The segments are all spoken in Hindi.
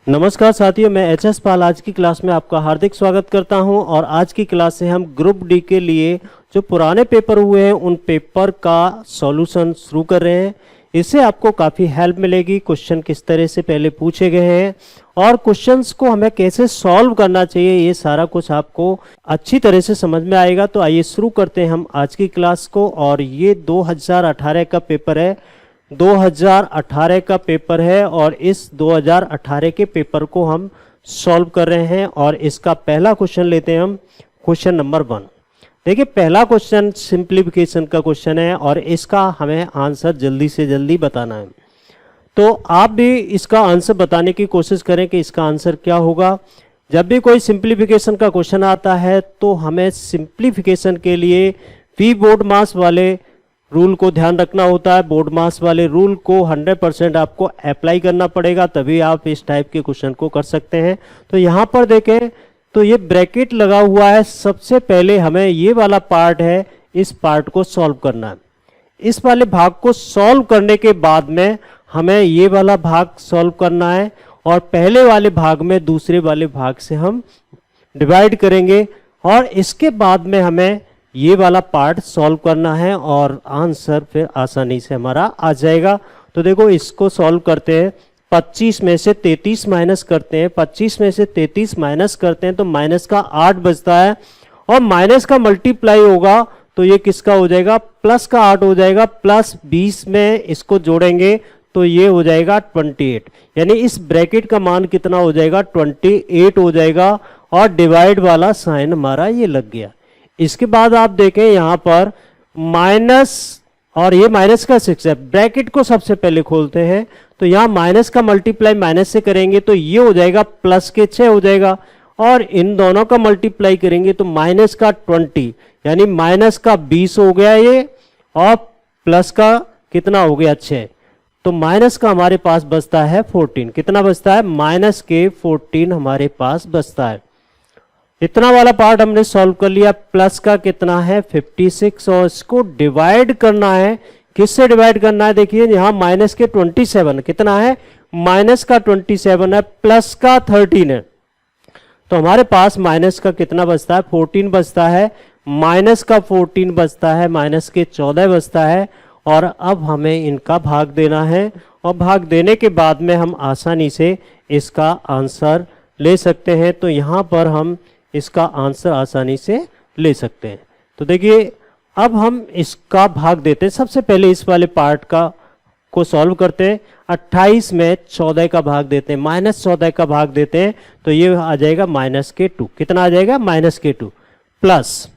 नमस्कार साथियों, मैं एच.एस. पाल आज की क्लास में आपका हार्दिक स्वागत करता हूं। और आज की क्लास से हम ग्रुप डी के लिए जो पुराने पेपर हुए हैं उन पेपर का सॉल्यूशन शुरू कर रहे हैं। इससे आपको काफ़ी हेल्प मिलेगी। क्वेश्चन किस तरह से पहले पूछे गए हैं और क्वेश्चंस को हमें कैसे सॉल्व करना चाहिए, ये सारा कुछ आपको अच्छी तरह से समझ में आएगा। तो आइए शुरू करते हैं हम आज की क्लास को। और ये 2018 का पेपर है, 2018 का पेपर है और इस 2018 के पेपर को हम सॉल्व कर रहे हैं। और इसका पहला क्वेश्चन लेते हैं हम, क्वेश्चन नंबर 1। देखिए, पहला क्वेश्चन सिंप्लीफिकेशन का क्वेश्चन है और इसका हमें आंसर जल्दी से जल्दी बताना है। तो आप भी इसका आंसर बताने की कोशिश करें कि इसका आंसर क्या होगा। जब भी कोई सिंप्लीफिकेशन का क्वेश्चन आता है तो हमें सिंप्लीफिकेशन के लिए वी बोर्ड मास वाले रूल को ध्यान रखना होता है। बोर्ड मास वाले रूल को 100% आपको अप्लाई करना पड़ेगा, तभी आप इस टाइप के क्वेश्चन को कर सकते हैं। तो यहाँ पर देखें तो ये ब्रैकेट लगा हुआ है। सबसे पहले हमें ये वाला पार्ट है, इस पार्ट को सॉल्व करना है। इस वाले भाग को सॉल्व करने के बाद में हमें ये वाला भाग सॉल्व करना है और पहले वाले भाग में दूसरे वाले भाग से हम डिवाइड करेंगे और इसके बाद में हमें ये वाला पार्ट सॉल्व करना है और आंसर फिर आसानी से हमारा आ जाएगा। तो देखो, इसको सॉल्व करते हैं। 25 में से 33 माइनस करते हैं, 25 में से 33 माइनस करते हैं तो माइनस का 8 बचता है और माइनस का मल्टीप्लाई होगा तो ये किसका हो जाएगा, प्लस का 8 हो जाएगा। प्लस 20 में इसको जोड़ेंगे तो ये हो जाएगा 28, यानी इस ब्रैकेट का मान कितना हो जाएगा, 28 हो जाएगा। और डिवाइड वाला साइन हमारा ये लग गया। इसके बाद आप देखें यहाँ पर माइनस, और ये माइनस का 6 है। ब्रैकेट को सबसे पहले खोलते हैं तो यहाँ माइनस का मल्टीप्लाई माइनस से करेंगे तो ये हो जाएगा प्लस के 6 हो जाएगा। और इन दोनों का मल्टीप्लाई करेंगे तो माइनस का 20, यानी माइनस का 20 हो गया ये, और प्लस का कितना हो गया 6। तो माइनस का हमारे पास बचता है 14। कितना बचता है, माइनस के 14 हमारे पास बचता है। इतना वाला पार्ट हमने सॉल्व कर लिया। प्लस का कितना है 56 और इसको डिवाइड करना है। किससे डिवाइड करना है, देखिए यहाँ माइनस के 27 कितना है, माइनस का 27 है, प्लस का 13 है। तो हमारे पास माइनस का कितना बचता है, 14 बचता है। माइनस का 14 बचता है, माइनस के 14 बचता है। और अब हमें इनका भाग देना है और भाग देने के बाद में हम आसानी से इसका आंसर ले सकते हैं। तो यहाँ पर हम इसका आंसर आसानी से ले सकते हैं। तो देखिए, अब हम इसका भाग देते हैं। सबसे पहले इस वाले पार्ट का को सॉल्व करते हैं। 28 में 14 का भाग देते हैं, माइनस 14 का भाग देते हैं तो ये आ जाएगा माइनस के 2। कितना आ जाएगा, माइनस के 2। प्लस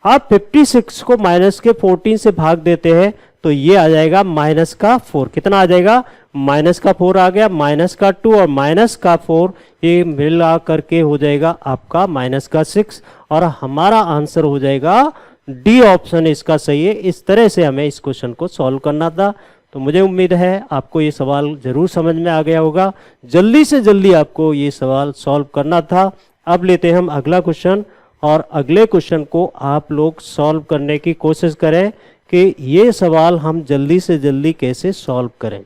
आप 56 को माइनस के 14 से भाग देते हैं तो ये आ जाएगा माइनस का 4। कितना आ जाएगा, माइनस का 4 आ गया। माइनस का 2 और माइनस का 4 ये मिला करके हो जाएगा आपका माइनस का 6 और हमारा आंसर हो जाएगा डी ऑप्शन इसका सही है। इस तरह से हमें इस क्वेश्चन को सॉल्व करना था। तो मुझे उम्मीद है आपको ये सवाल जरूर समझ में आ गया होगा। जल्दी से जल्दी आपको ये सवाल सॉल्व करना था। अब लेते हैं हम अगला क्वेश्चन और अगले क्वेश्चन को आप लोग सॉल्व करने की कोशिश करें कि ये सवाल हम जल्दी से जल्दी कैसे सॉल्व करें।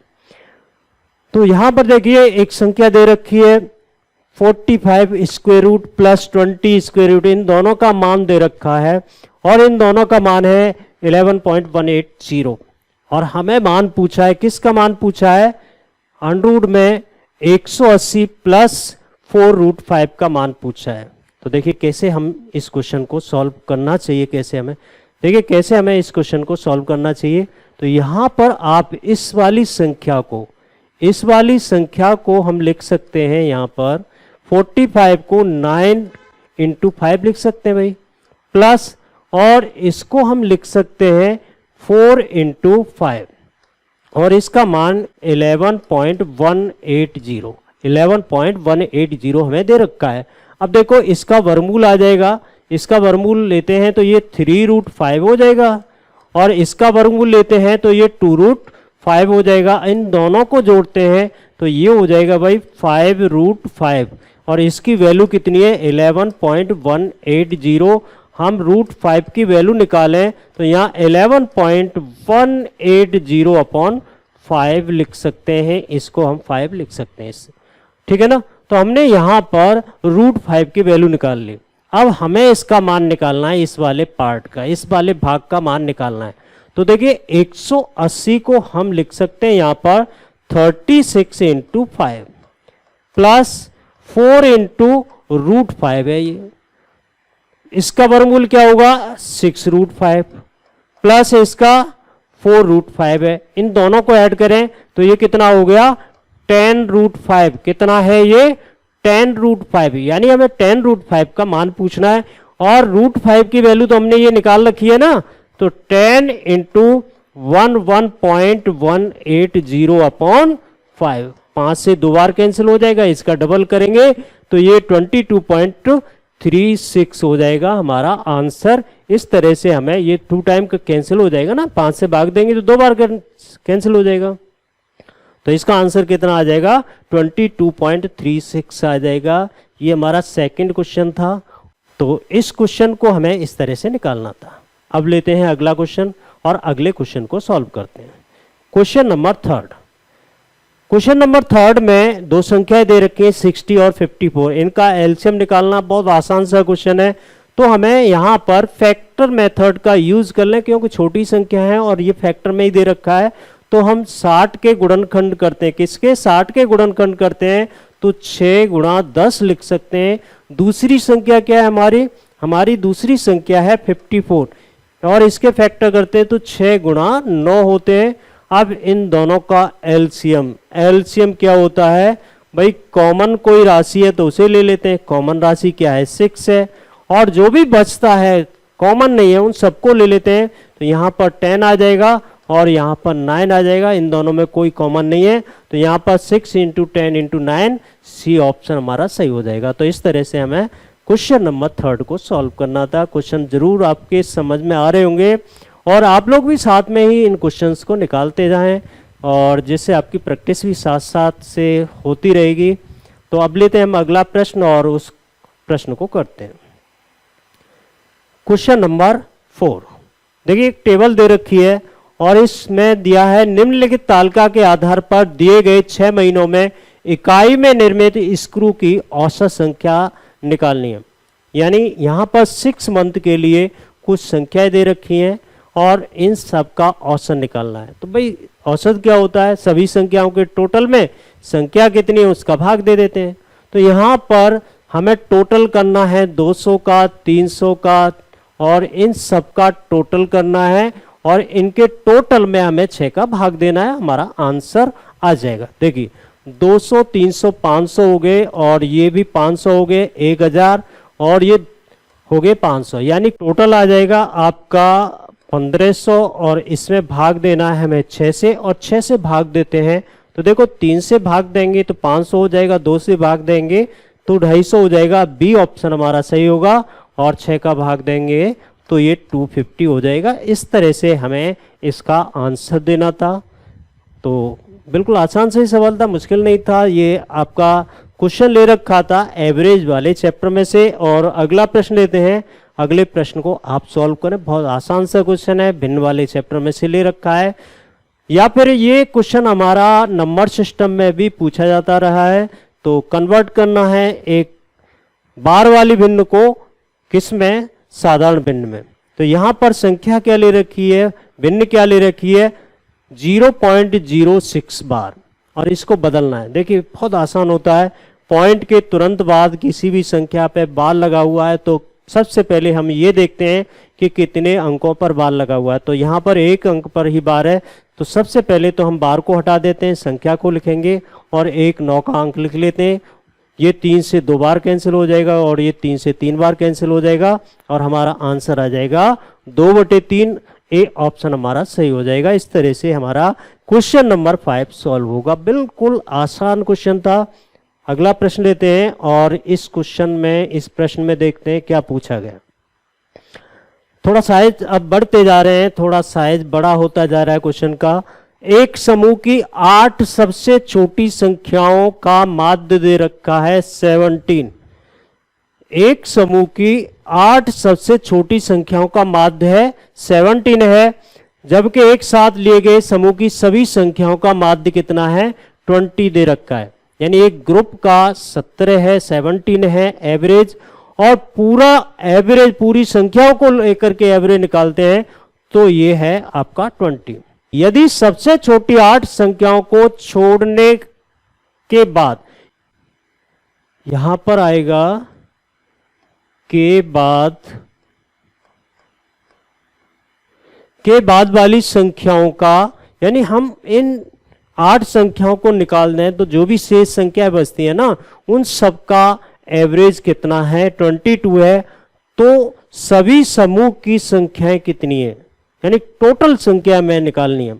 तो यहां पर देखिए, एक संख्या दे रखी है 45 square root plus 20 square root, इन दोनों का मान दे रखा है और इन दोनों का मान है 11.180 और हमें मान पूछा है, किसका मान पूछा है, अंडर में 180 प्लस 4√5 का मान पूछा है। तो देखिए कैसे हम इस क्वेश्चन को सॉल्व करना चाहिए, कैसे हमें देखिए कैसे हमें इस क्वेश्चन को सॉल्व करना चाहिए। तो यहाँ पर आप इस वाली संख्या को हम लिख सकते हैं। यहाँ पर 45 को 9 × 5 लिख सकते हैं भाई, प्लस और इसको हम लिख सकते हैं 4 × 5 और इसका मान 11.180 हमें दे रखा है। अब देखो, इसका वर्गमूल आ जाएगा। इसका वर्गमूल लेते हैं तो ये 3√5 हो जाएगा और इसका वर्गमूल लेते हैं तो ये 2√5 हो जाएगा। इन दोनों को जोड़ते हैं तो ये हो जाएगा भाई 5√5 और इसकी वैल्यू कितनी है, 11.180। हम √5 की वैल्यू निकालें तो यहाँ 11.180/5 लिख सकते हैं। इसको हम 5 लिख सकते हैं। ठीक है ना। तो हमने यहाँ पर √5 की वैल्यू निकाल ली। अब हमें इसका मान निकालना है, इस वाले पार्ट का, इस वाले भाग का मान निकालना है। तो देखिए 180 को हम लिख सकते हैं यहाँ पर 36 × 5 प्लस 4 × √5 है ये, इसका वर्गमूल क्या होगा 6√5 प्लस इसका 4√5 है। इन दोनों को ऐड करें तो ये कितना हो गया 10√5। कितना है ये 10√5, यानी हमें 10√5 का मान पूछना है। और √5 की वैल्यू तो हमने ये निकाल रखी है ना, तो 10 × 1180/5, 5 से 2 बार कैंसिल हो जाएगा, इसका डबल करेंगे तो ये 22.36 हो जाएगा हमारा आंसर। इस तरह से हमें ये 2 टाइम का कैंसिल हो जाएगा ना, 5 से भाग देंगे तो 2 बार कैंसिल हो जाएगा। तो इसका आंसर कितना आ जाएगा 22.36 आ जाएगा। ये हमारा सेकंड क्वेश्चन था। तो इस क्वेश्चन को हमें इस तरह से निकालना था। अब लेते हैं अगला क्वेश्चन और अगले क्वेश्चन को सॉल्व करते हैं। Question number third. Question number third में दो संख्याएं दे रखी हैं 60 और 54। इनका एलसीएम निकालना बहुत आसान सा क्वेश्चन है। तो हमें यहाँ पर फैक्टर मेथड का यूज कर लें, क्योंकि छोटी संख्या है और ये फैक्टर में ही दे रखा है। तो हम 60 के गुणनखंड करते हैं, किसके 60 के गुणनखंड करते हैं तो 6 × 10 लिख सकते हैं। दूसरी संख्या क्या है हमारी दूसरी संख्या है 54 और इसके फैक्टर करते हैं तो 6 × 9 होते हैं। अब इन दोनों का एलसीएम क्या होता है भाई, कॉमन कोई राशि है तो उसे ले लेते हैं। कॉमन राशि क्या है 6 है, और जो भी बचता है कॉमन नहीं है उन सबको ले लेते हैं। तो यहाँ पर 10 आ जाएगा और यहाँ पर 9 आ जाएगा, इन दोनों में कोई कॉमन नहीं है। तो यहाँ पर 6 × 10 × 9 सी ऑप्शन हमारा सही हो जाएगा। तो इस तरह से हमें क्वेश्चन नंबर थर्ड को सॉल्व करना था। क्वेश्चन जरूर आपके समझ में आ रहे होंगे और आप लोग भी साथ में ही इन क्वेश्चंस को निकालते जाएं, और जिससे आपकी प्रैक्टिस भी साथ साथ से होती रहेगी। तो अब लेते हैं हम अगला प्रश्न और उस प्रश्न को करते हैं। Question number 4। देखिए एक टेबल दे रखी है और इसमें दिया है निम्नलिखित तालिका के आधार पर दिए गए 6 महीनों में इकाई में निर्मित स्क्रू की औसत संख्या निकालनी है। यानी यहाँ पर 6 मंथ के लिए कुछ संख्याएं दे रखी हैं और इन सब का औसत निकालना है। तो भाई औसत क्या होता है, सभी संख्याओं के टोटल में संख्या कितनी है उसका भाग दे देते हैं। तो यहाँ पर हमें टोटल करना है 200 का, 300 का, और इन सब का टोटल करना है और इनके टोटल में हमें 6 का भाग देना है, हमारा आंसर आ जाएगा। देखिए 200, 300, 500 हो गए और ये भी 500 हो गए, 1000 और ये हो गए 500, यानी टोटल आ जाएगा आपका 1500 और इसमें भाग देना है हमें 6 से, और 6 से भाग देते हैं तो देखो 3 से भाग देंगे तो 500 हो जाएगा, 2 से भाग देंगे तो 250 हो जाएगा। बी ऑप्शन हमारा सही होगा। और 6 का भाग देंगे तो ये 250 हो जाएगा। इस तरह से हमें इसका आंसर देना था। तो बिल्कुल आसान से ही सवाल था, मुश्किल नहीं था। ये आपका क्वेश्चन ले रखा था एवरेज वाले चैप्टर में से। और अगला प्रश्न लेते हैं। अगले प्रश्न को आप सॉल्व करें, बहुत आसान सा क्वेश्चन है, भिन्न वाले चैप्टर में से ले रखा है। या फिर ये क्वेश्चन हमारा नंबर सिस्टम में भी पूछा जाता रहा है, तो कन्वर्ट करना है एक बार वाली भिन्न को किस में, साधारण भिन्न में। तो यहाँ पर संख्या क्या ले रखी है, भिन्न क्या ले रखी है 0.06 बार, और इसको बदलना है। देखिए बहुत आसान होता है, पॉइंट के तुरंत बाद किसी भी संख्या पे बार लगा हुआ है तो सबसे पहले हम ये देखते हैं कि कितने अंकों पर बार लगा हुआ है। तो यहाँ पर 1 अंक पर ही बार है, तो सबसे पहले तो हम बार को हटा देते हैं, संख्या को लिखेंगे और 1 9 का अंक लिख लेते हैं। ये 3 से 2 बार कैंसिल हो जाएगा और ये 3 से 3 बार कैंसिल हो जाएगा और हमारा आंसर आ जाएगा 2/3। ए ऑप्शन हमारा सही हो जाएगा। इस तरह से हमारा क्वेश्चन नंबर 5 सॉल्व होगा। बिल्कुल आसान क्वेश्चन था। अगला प्रश्न लेते हैं और इस क्वेश्चन में, इस प्रश्न में देखते हैं क्या पूछा गया। थोड़ा साइज अब बढ़ते जा रहे हैं, थोड़ा साइज बड़ा होता जा रहा है क्वेश्चन का। एक समूह की 8 सबसे छोटी संख्याओं का माध्य दे रखा है 17। एक समूह की 8 सबसे छोटी संख्याओं का माध्य है 17 है, जबकि एक साथ लिए गए समूह की सभी संख्याओं का माध्य कितना है 20 दे रखा है। यानी एक ग्रुप का 17 है, 17 है एवरेज, और पूरा एवरेज पूरी संख्याओं को लेकर के एवरेज निकालते हैं तो ये है आपका 20। यदि सबसे छोटी 8 संख्याओं को छोड़ने के बाद, यहां पर आएगा के बाद वाली संख्याओं का, यानी हम इन 8 संख्याओं को निकाल दें तो जो भी शेष संख्या बचती है ना, उन सब का एवरेज कितना है, 22 है। तो सभी समूह की संख्याएं कितनी है, यानी टोटल संख्या में निकालनी है।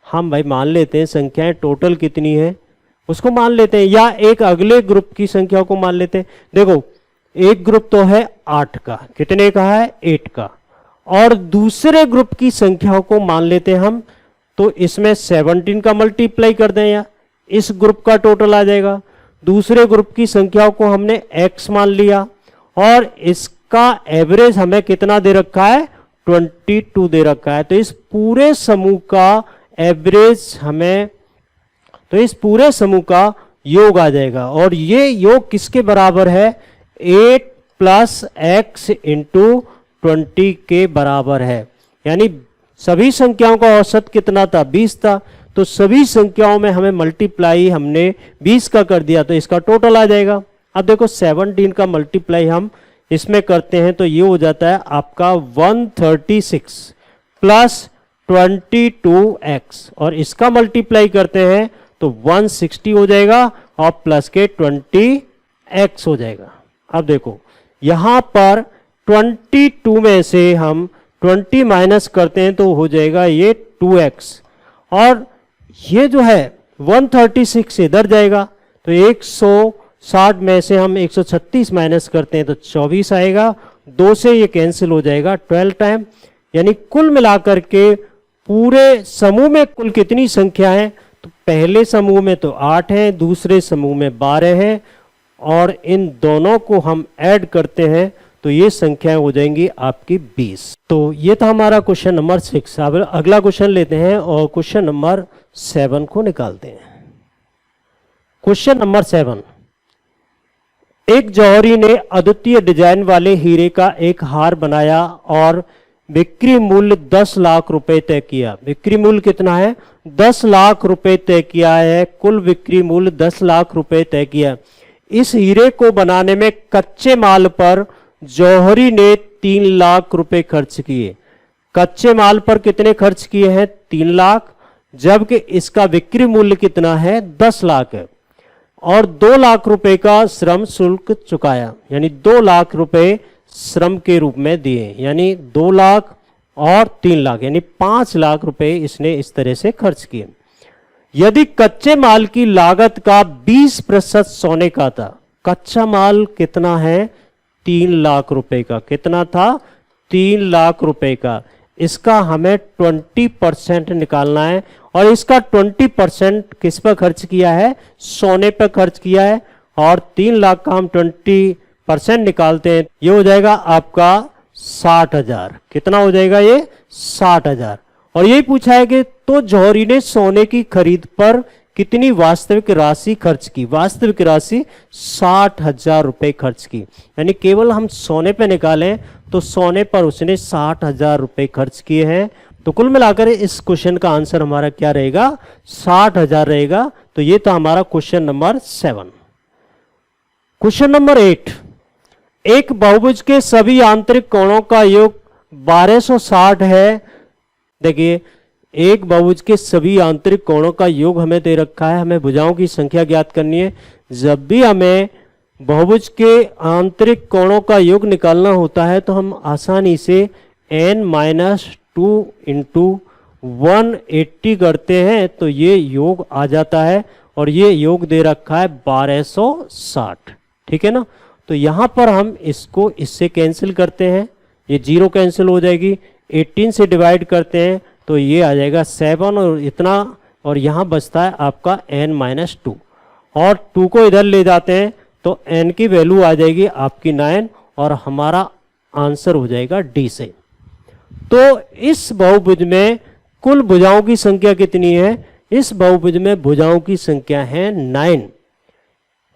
हम भाई मान लेते हैं संख्याएं टोटल कितनी है उसको मान लेते हैं, या एक अगले ग्रुप की संख्या को मान लेते हैं। देखो एक ग्रुप तो है 8 का, कितने का है, 8 का, और दूसरे ग्रुप की संख्याओं को मान लेते हैं हम, तो इसमें 17 का मल्टीप्लाई कर दें, या इस ग्रुप का टोटल आ जाएगा। दूसरे ग्रुप की संख्याओं को हमने x मान लिया, और इसका एवरेज हमें कितना दे रखा है, 22 दे रखा है। तो इस पूरे समूह का एवरेज हमें, तो इस पूरे समूह का योग आ जाएगा, और ये योग किसके बराबर है, 8 + x × 20 के बराबर है। यानी सभी संख्याओं का औसत कितना था, 20 था, तो सभी संख्याओं में हमें मल्टीप्लाई हमने 20 का कर दिया तो इसका टोटल आ जाएगा। अब देखो 17 का मल्टीप्लाई हम इसमें करते हैं तो ये हो जाता है आपका 136 + 22x, और इसका मल्टीप्लाई करते हैं तो 160 हो जाएगा, और प्लस के 20x हो जाएगा। अब देखो यहां पर 22 में से हम 20 माइनस करते हैं तो हो जाएगा ये 2x, और ये जो है 136 इधर जाएगा, तो 160 में से हम 136 माइनस करते हैं तो 24 आएगा, 2 से ये कैंसिल हो जाएगा 12 टाइम। यानी कुल मिलाकर के पूरे समूह में कुल कितनी संख्या है, तो पहले समूह में तो 8 है, दूसरे समूह में 12 है, और इन दोनों को हम ऐड करते हैं तो ये संख्याएं हो जाएंगी आपकी 20। तो ये था हमारा क्वेश्चन नंबर 6। अब अगला क्वेश्चन लेते हैं और क्वेश्चन नंबर 7 को निकालते हैं। क्वेश्चन नंबर 7, एक जौहरी ने अद्वितीय डिजाइन वाले हीरे का एक हार बनाया और बिक्री मूल्य 10 लाख रुपए तय किया। बिक्री मूल्य कितना है, 10 लाख रुपए तय किया है, कुल बिक्री मूल्य 10 लाख रुपए तय किया। इस हीरे को बनाने में कच्चे माल पर जौहरी ने 3 लाख रुपए खर्च किए। कच्चे माल पर कितने खर्च किए हैं, 3 लाख, जबकि इसका बिक्री मूल्य कितना है, 10 लाख है, और 2 लाख रुपए का श्रम शुल्क चुकाया, यानी 2 लाख रुपए श्रम के रूप में दिए, यानी 2 लाख और 3 लाख, यानी 5 लाख रुपए इसने इस तरह से खर्च किए। यदि कच्चे माल की लागत का 20% सोने का था, कच्चा माल कितना है, 3 लाख रुपए का, कितना था, 3 लाख रुपए का, इसका हमें 20% निकालना है, और इसका 20% किस पर खर्च किया है, सोने पर खर्च किया है, और 3 लाख का हम 20% निकालते हैं, ये हो जाएगा आपका 60,000। कितना हो जाएगा ये, 60,000। और यही पूछा है कि तो जौहरी ने सोने की खरीद पर कितनी वास्तविक राशि खर्च की। वास्तविक राशि 60,000 रुपए खर्च की, यानी केवल हम सोने पे निकालें तो सोने पर उसने 60,000 रुपए खर्च किए हैं। तो कुल मिलाकर इस क्वेश्चन का आंसर हमारा क्या रहेगा, 60,000 रहेगा। तो ये था हमारा क्वेश्चन नंबर 7। क्वेश्चन नंबर 8, एक बहुभुज के सभी आंतरिक कोणों का योग 1260 है। देखिए एक बहुभुज के सभी आंतरिक कोणों का योग हमें दे रखा है, हमें भुजाओं की संख्या ज्ञात करनी है। जब भी हमें बहुभुज के आंतरिक कोणों का योग निकालना होता है तो हम आसानी से n-2 × 180 करते हैं तो ये योग आ जाता है, और ये योग दे रखा है 1260। ठीक है ना, तो यहां पर हम इसको इससे कैंसिल करते हैं, ये 0 कैंसिल हो जाएगी, 18 से डिवाइड करते हैं तो ये आ जाएगा 7 और इतना, और यहाँ बचता है आपका n-2, और 2 को इधर ले जाते हैं तो n की वैल्यू आ जाएगी आपकी 9, और हमारा आंसर हो जाएगा D से। तो इस बहुभुज में कुल भुजाओं की संख्या कितनी है, इस बहुभुज में भुजाओं की संख्या है 9।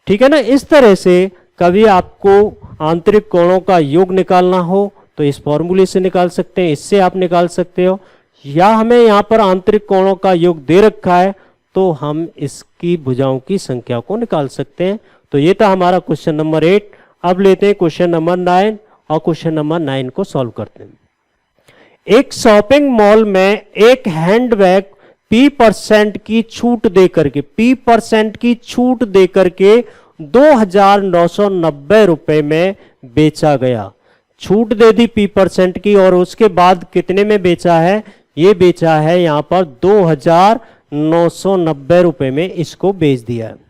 ठीक है ना। इस तरह से कभी आपको आंतरिक कोणों का योग निकालना हो तो इस फॉर्मूले से निकाल सकते हैं, इससे आप निकाल सकते हो, या हमें यहाँ पर आंतरिक कोणों का योग दे रखा है तो हम इसकी भुजाओं की संख्या को निकाल सकते हैं। तो ये था हमारा क्वेश्चन नंबर 8। अब लेते हैं क्वेश्चन नंबर 9 और क्वेश्चन नंबर 9 को सॉल्व करते हैं। एक शॉपिंग मॉल में एक हैंडबैग P% की छूट दे करके P% की छूट दे करके 2,990 रुपए में बेचा गया। छूट दे दी P% की और उसके बाद कितने में बेचा है, ये बेचा है यहां पर 2,990 रुपए में इसको बेच दिया है।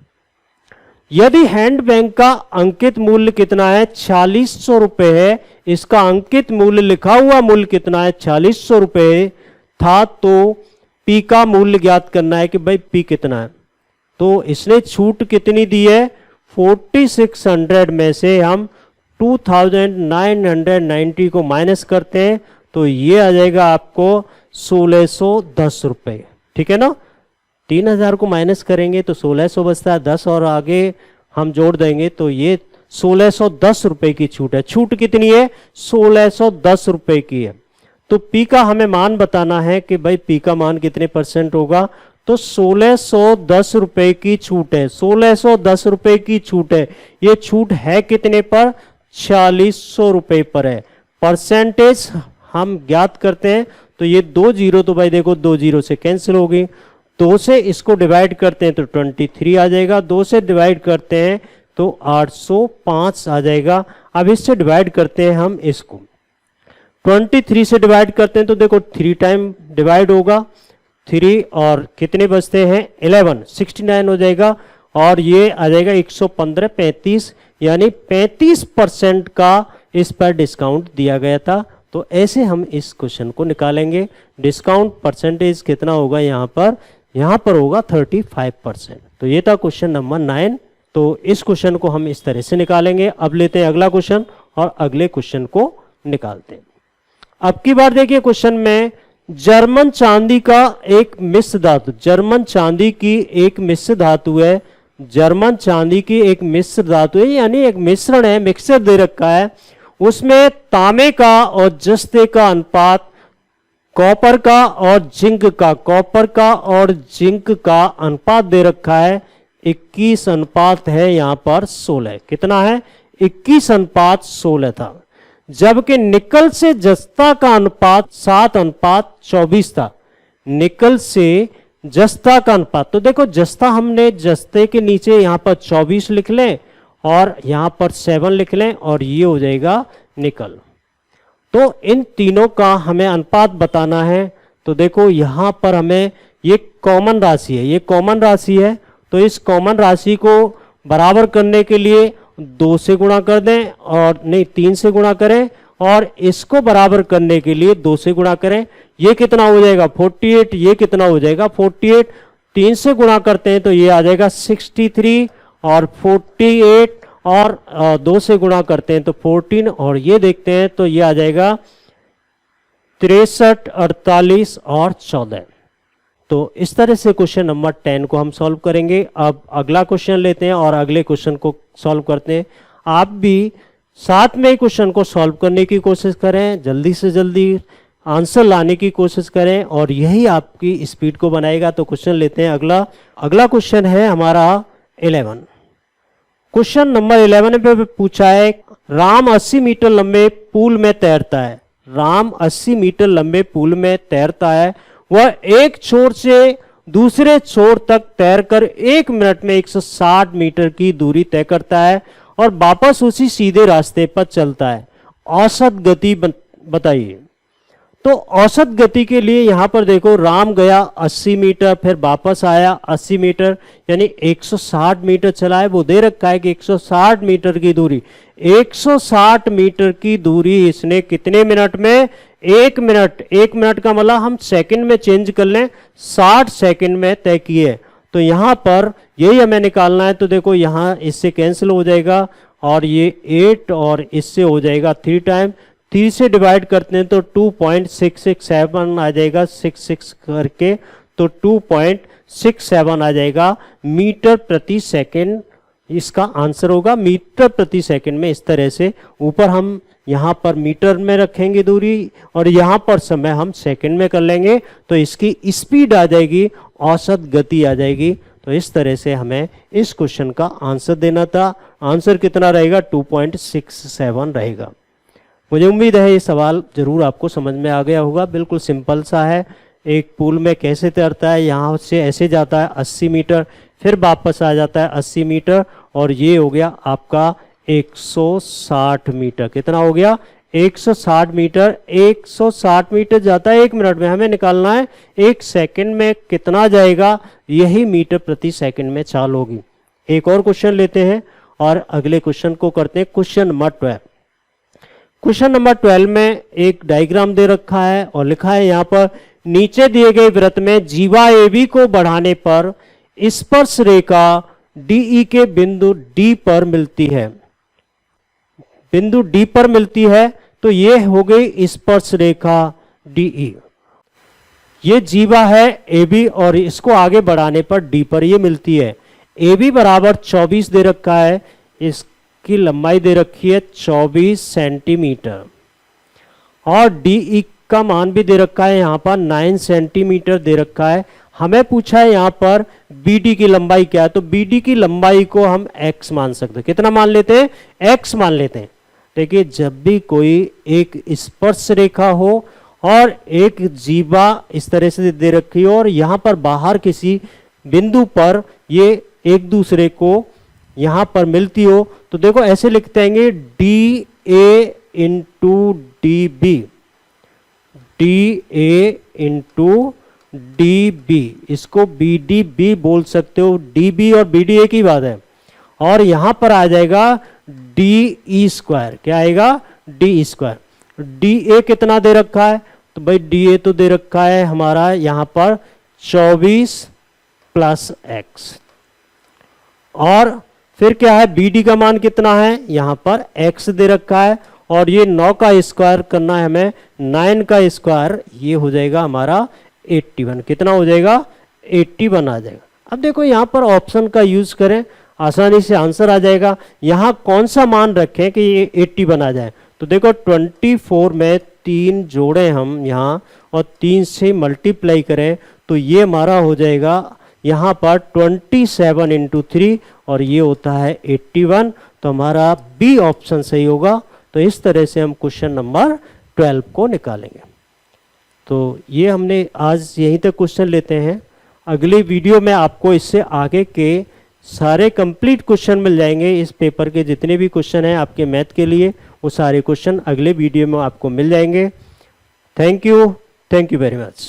यदि हैंडबैग का अंकित मूल्य कितना है, 4600 रुपए है, इसका अंकित मूल्य लिखा हुआ मूल्य कितना है, 4600 रुपए था, तो P का मूल्य ज्ञात करना है कि भाई P कितना है। तो इसने छूट कितनी दी है, 4600 में से हम 2990 को माइनस करते हैं तो ये आ जाएगा आपको 1610 रुपए। ठीक है ना, 3000 को माइनस करेंगे तो 1600 बचता है, 10 और आगे हम जोड़ देंगे तो ये 1610 रुपए की छूट है। छूट कितनी है, 1610 रुपए की है। तो P का हमें मान बताना है कि भाई P का मान कितने % होगा, तो 1610 रुपए की छूट है, 1610 रुपए की छूट है। ये छूट है कितने पर, 4600 रुपए पर है। परसेंटेज हम ज्ञात करते हैं तो ये 2 जीरो, तो भाई देखो 2 जीरो से कैंसिल हो गई, 2 से इसको डिवाइड करते हैं तो 23 आ जाएगा, 2 से डिवाइड करते हैं तो 805 आ जाएगा। अब इससे डिवाइड करते हैं हम इसको, 23 से डिवाइड करते हैं तो देखो 3 टाइम डिवाइड होगा, 3 और कितने बचते हैं 11, 69 हो जाएगा और ये आ जाएगा 115, 35, यानी 35% का इस पर डिस्काउंट दिया गया था। तो ऐसे हम इस क्वेश्चन को निकालेंगे। डिस्काउंट परसेंटेज कितना होगा यहाँ पर होगा 35%। तो ये था क्वेश्चन नंबर 9। तो इस क्वेश्चन को हम इस तरह से निकालेंगे। अब लेते हैं अगला क्वेश्चन और अगले क्वेश्चन को निकालते हैं। अब की बार देखिए क्वेश्चन में जर्मन चांदी का एक मिश्र धातु, जर्मन चांदी की एक मिश्र धातु है, जर्मन चांदी की एक मिश्र धातु है, यानी एक मिश्रण है, मिक्सचर दे रखा है। उसमें तांबे का और जस्ते का अनुपात कॉपर का और जिंक का, कॉपर का और जिंक का अनुपात दे रखा है 21 अनुपात है यहाँ पर 16। कितना है, 21 अनुपात 16 था। जबकि निकल से जस्ता का अनुपात 7 अनुपात 24 था। निकल से जस्ता का अनुपात, तो देखो जस्ता हमने जस्ते के नीचे यहाँ पर 24 लिख लें और यहाँ पर 7 लिख लें और ये हो जाएगा निकल। तो इन तीनों का हमें अनुपात बताना है। तो देखो यहाँ पर हमें ये कॉमन राशि है, ये कॉमन राशि है, तो इस कॉमन राशि को बराबर करने के लिए 2 से गुणा कर दें, और नहीं 3 से गुणा करें, और इसको बराबर करने के लिए 2 से गुणा करें। ये कितना हो जाएगा 48, ये कितना हो जाएगा 48, 3 से गुणा करते हैं तो ये आ जाएगा 63 और 48, और 2 से गुणा करते हैं तो 14, और ये देखते हैं तो ये आ जाएगा 63, 48 और 14। तो इस तरह से क्वेश्चन नंबर 10 को हम सॉल्व करेंगे। अब अगला क्वेश्चन लेते हैं और अगले क्वेश्चन को सॉल्व करते हैं। आप भी साथ में क्वेश्चन को सॉल्व करने की कोशिश करें, जल्दी से जल्दी आंसर लाने की कोशिश करें, और यही आपकी स्पीड को बनाएगा। तो क्वेश्चन लेते हैं अगला क्वेश्चन है हमारा 11। क्वेश्चन नंबर 11 पे पूछा है, राम 80 मीटर लंबे पूल में तैरता है। राम 80 मीटर लंबे पूल में तैरता है। वह एक छोर से दूसरे छोर तक तैरकर 1 मिनट में 160 मीटर की दूरी तय करता है और वापस उसी सीधे रास्ते पर चलता है। औसत गति बताइए। तो औसत गति के लिए यहां पर देखो, राम गया 80 मीटर, फिर वापस आया 80 मीटर, यानी 160 मीटर चला है। वो दे रखा है कि 160 मीटर की दूरी, 160 मीटर की दूरी इसने कितने मिनट में, 1 मिनट। 1 मिनट का मतलब हम सेकंड में चेंज कर लें, 60 सेकंड में तय किए। तो यहां पर यही हमें निकालना है। तो देखो यहां इससे कैंसिल हो जाएगा और ये 8 और इससे हो जाएगा 3 टाइम, 3 से डिवाइड करते हैं तो 2.667 आ जाएगा, 66 करके तो 2.67 आ जाएगा मीटर प्रति सेकंड इसका आंसर होगा मीटर प्रति सेकंड में। इस तरह से ऊपर हम यहाँ पर मीटर में रखेंगे दूरी और यहाँ पर समय हम सेकंड में कर लेंगे, तो इसकी स्पीड आ जाएगी, औसत गति आ जाएगी। तो इस तरह से हमें इस क्वेश्चन का आंसर देना था। आंसर कितना रहेगा? 2.67 रहेगा। मुझे उम्मीद है ये सवाल जरूर आपको समझ में आ गया होगा। बिल्कुल सिंपल सा है। एक पुल में कैसे तैरता है, यहाँ से ऐसे जाता है 80 मीटर, फिर वापस आ जाता है 80 मीटर, और ये हो गया आपका 160 मीटर। कितना हो गया? 160 मीटर। 160 मीटर जाता है 1 मिनट में, हमें निकालना है 1 सेकंड में कितना जाएगा, यही मीटर प्रति सेकंड में चाल होगी। एक और क्वेश्चन लेते हैं और अगले क्वेश्चन को करते हैं। Question number 12। क्वेश्चन नंबर 12 में एक डायग्राम दे रखा है और लिखा है यहाँ पर, नीचे दिए गए वृत्त में जीवा AB को बढ़ाने पर स्पर्श रेखा DE के बिंदु D पर मिलती है। बिंदु D पर मिलती है, तो ये हो गई स्पर्श रेखा DE। ये जीवा है AB और इसको आगे बढ़ाने पर D पर ये मिलती है। AB बराबर 24 दे रखा है, इसकी लंबाई दे रखी है 24 सेंटीमीटर, और DE का मान भी दे रखा है यहाँ पर 9 सेंटीमीटर दे रखा है। हमें पूछा है यहाँ पर BD की लंबाई क्या है, तो BD की लंबाई को हम x मान सकते हैं। कितना मान लेते हैं? x मान लेते हैं। देखिए, जब भी कोई एक स्पर्श रेखा हो और एक जीवा इस तरह से दे रखी हो और यहाँ पर बाहर किसी बिंदु पर ये एक दूसरे को यहाँ पर मिलती हो, तो देखो ऐसे लिखते हैं DA into DB, DA into DB, इसको BDB बोल सकते हो। DB और BD एक ही बात है। और यहां पर आ जाएगा DE स्क्वायर। क्या आएगा? DE square. DA कितना दे रखा है? तो भाई DA तो दे रखा है हमारा यहां पर 24 प्लस x, और फिर क्या है? BD का मान कितना है? यहां पर x दे रखा है, और ये 9 का स्क्वायर करना है हमें, 9 का स्क्वायर, ये हो जाएगा हमारा 81। कितना हो जाएगा? 81 आ जाएगा। अब देखो यहाँ पर ऑप्शन का यूज करें, आसानी से आंसर आ जाएगा। यहाँ कौन सा मान रखें कि ये 81 आ जाए? तो देखो 24 में 3 जोड़े हम यहाँ और 3 से मल्टीप्लाई करें, तो ये हमारा हो जाएगा यहाँ पर 27 इंटू 3, और ये होता है 81। तो हमारा बी ऑप्शन सही होगा। तो इस तरह से हम क्वेश्चन नंबर 12 को निकालेंगे। तो ये हमने आज यहीं तक क्वेश्चन लेते हैं। अगली वीडियो में आपको इससे आगे के सारे कंप्लीट क्वेश्चन मिल जाएंगे। इस पेपर के जितने भी क्वेश्चन हैं आपके मैथ के लिए, वो सारे क्वेश्चन अगले वीडियो में आपको मिल जाएंगे। Thank you very much.